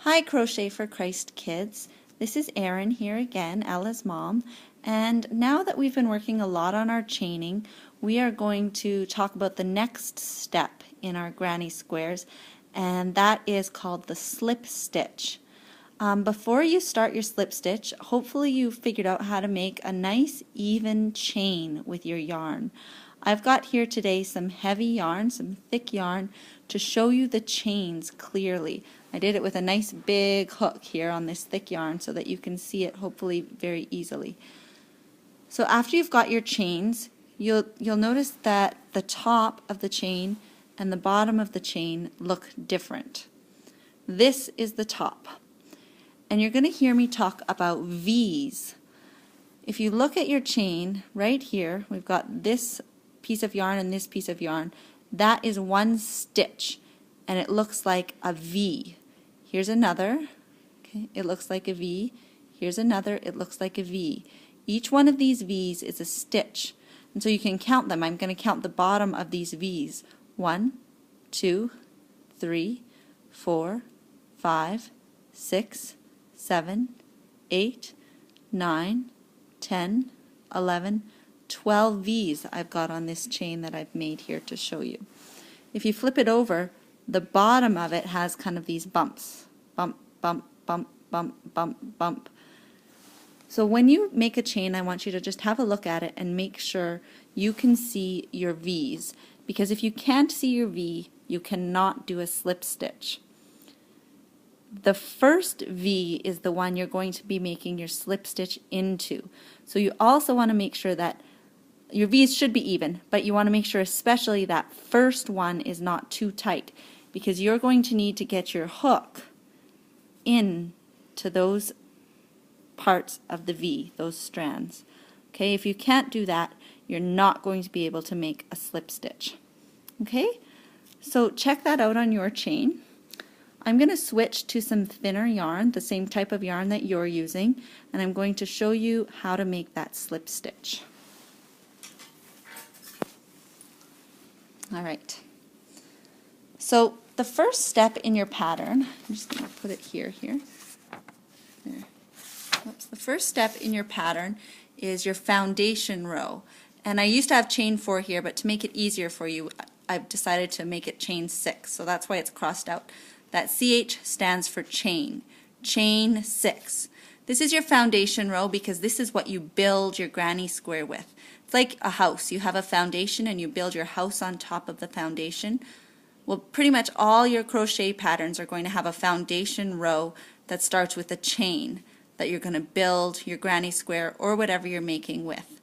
Hi, Crochet for Christ kids. This is Erin here again, Ella's mom. And now that we've been working a lot on our chaining, we are going to talk about the next step in our granny squares, and that is called the slip stitch. Before you start your slip stitch, hopefully you figured out how to make a nice even chain with your yarn. I've got here today some heavy yarn, some thick yarn, to show you the chains clearly. I did it with a nice big hook here on this thick yarn so that you can see it hopefully very easily. So after you've got your chains, you'll notice that the top of the chain and the bottom of the chain look different. This is the top. And you're going to hear me talk about V's. If you look at your chain right here, we've got this piece of yarn and this piece of yarn. That is one stitch, and it looks like a V. Here's another. Okay, it looks like a V. Here's another. It looks like a V. Each one of these V's is a stitch, and so you can count them. I'm going to count the bottom of these V's. 1, 2, 3, 4, 5, 6, 7, 8, 9, 10, 11, 12 V's I've got on this chain that I've made here to show you. If you flip it over, the bottom of it has kind of these bumps. Bump, bump, bump, bump, bump, bump. So when you make a chain, I want you to just have a look at it and make sure you can see your V's. Because if you can't see your V, you cannot do a slip stitch. The first V is the one you're going to be making your slip stitch into. So you also want to make sure that your V's should be even, but you want to make sure especially that first one is not too tight, because you're going to need to get your hook into those parts of the V, those strands. Okay, if you can't do that, you're not going to be able to make a slip stitch. Okay, so check that out on your chain. I'm going to switch to some thinner yarn, the same type of yarn that you're using, and I'm going to show you how to make that slip stitch. Alright, so the first step in your pattern, I'm just going to put it here. There. Oops. The first step in your pattern is your foundation row. And I used to have chain 4 here, but to make it easier for you, I've decided to make it chain 6, so that's why it's crossed out. That CH stands for chain. Chain 6. This is your foundation row because this is what you build your granny square with. It's like a house. You have a foundation and you build your house on top of the foundation. Well, pretty much all your crochet patterns are going to have a foundation row that starts with a chain that you're going to build your granny square or whatever you're making with.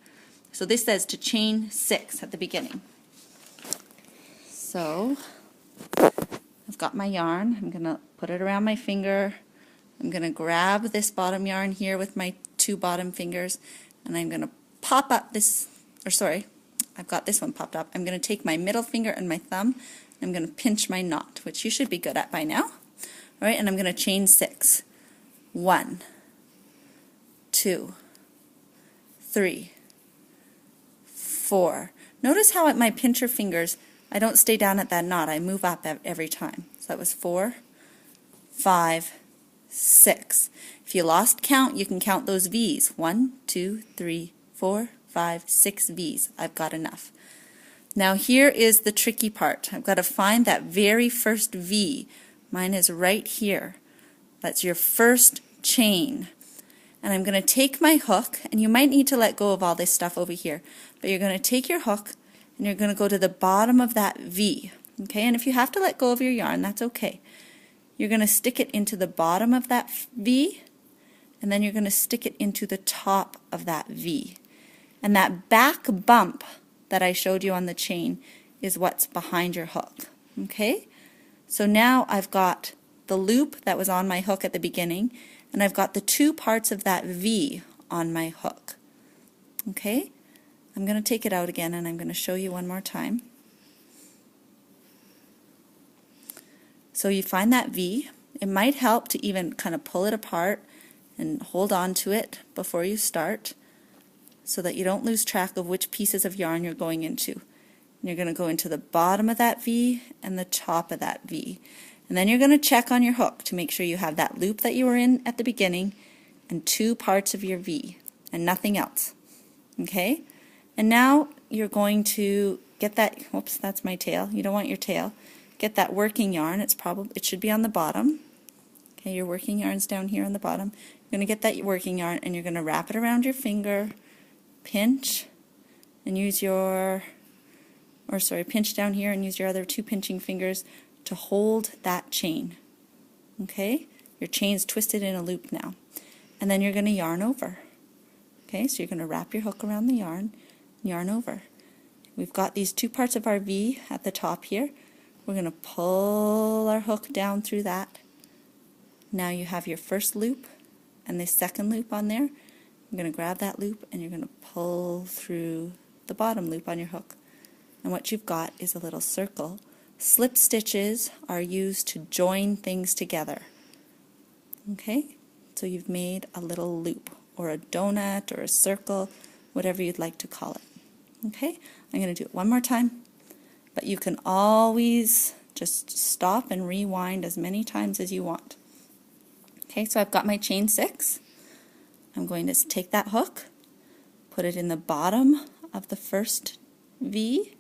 So this says to chain 6 at the beginning. So I've got my yarn. I'm going to put it around my finger. I'm going to grab this bottom yarn here with my 2 bottom fingers, and I'm going to pop up this, or sorry, I've got this one popped up. I'm going to take my middle finger and my thumb, and I'm going to pinch my knot, which you should be good at by now. All right, and I'm going to chain 6. 1, 2, 3, 4. Notice how at my pincher fingers, I don't stay down at that knot. I move up every time. So that was 4, 5, 6. If you lost count, you can count those V's. 1, 2, 3, 4, 5, 6 V's. I've got enough. Now here is the tricky part. I've got to find that very first V. Mine is right here. That's your first chain. And I'm going to take my hook, and you might need to let go of all this stuff over here, but you're going to take your hook and you're going to go to the bottom of that V. Okay, and if you have to let go of your yarn, that's okay. You're going to stick it into the bottom of that V, and then you're going to stick it into the top of that V. And that back bump that I showed you on the chain is what's behind your hook. Okay, so now I've got the loop that was on my hook at the beginning, and I've got the 2 parts of that V on my hook. Okay, I'm going to take it out again and I'm going to show you one more time. So you find that V. It might help to even kind of pull it apart and hold on to it before you start so that you don't lose track of which pieces of yarn you're going into. And you're going to go into the bottom of that V and the top of that V. And then you're going to check on your hook to make sure you have that loop that you were in at the beginning and 2 parts of your V and nothing else. Okay? And now you're going to get that, whoops, that's my tail. You don't want your tail. Get that working yarn. It should be on the bottom. Okay, your working yarn's down here on the bottom. You're going to get that working yarn and you're going to wrap it around your finger, pinch, and use pinch down here and use your other 2 pinching fingers to hold that chain. Okay? Your chain's twisted in a loop now. And then you're going to yarn over. Okay, so you're going to wrap your hook around the yarn over. We've got these 2 parts of our V at the top here. We're going to pull our hook down through that. Now you have your first loop and the second loop on there. You're going to grab that loop and you're going to pull through the bottom loop on your hook. And what you've got is a little circle. Slip stitches are used to join things together. Okay, so you've made a little loop or a donut or a circle, whatever you'd like to call it. Okay, I'm going to do it one more time, but you can always just stop and rewind as many times as you want. Okay, so I've got my chain 6. I'm going to take that hook, put it in the bottom of the first V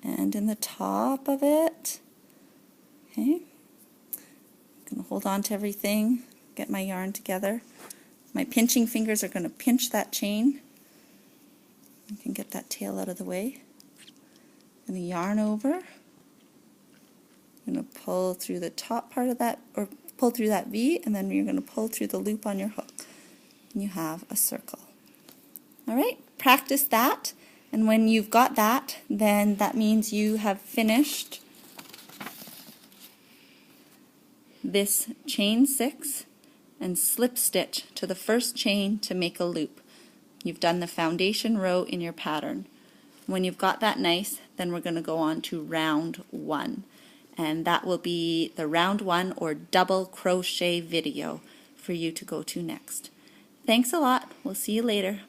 and in the top of it. Okay, I'm going to hold on to everything, get my yarn together. My pinching fingers are going to pinch that chain. I can get that tail out of the way. I'm going to yarn over. I'm going to pull through the top part of that, or pull through that V, and then you're going to pull through the loop on your hook. And you have a circle. Alright, practice that, and when you've got that, then that means you have finished this chain 6 and slip stitch to the first chain to make a loop. You've done the foundation row in your pattern. When you've got that nice, then we're going to go on to round 1, and that will be the round 1 or double crochet video for you to go to next. Thanks a lot. We'll see you later.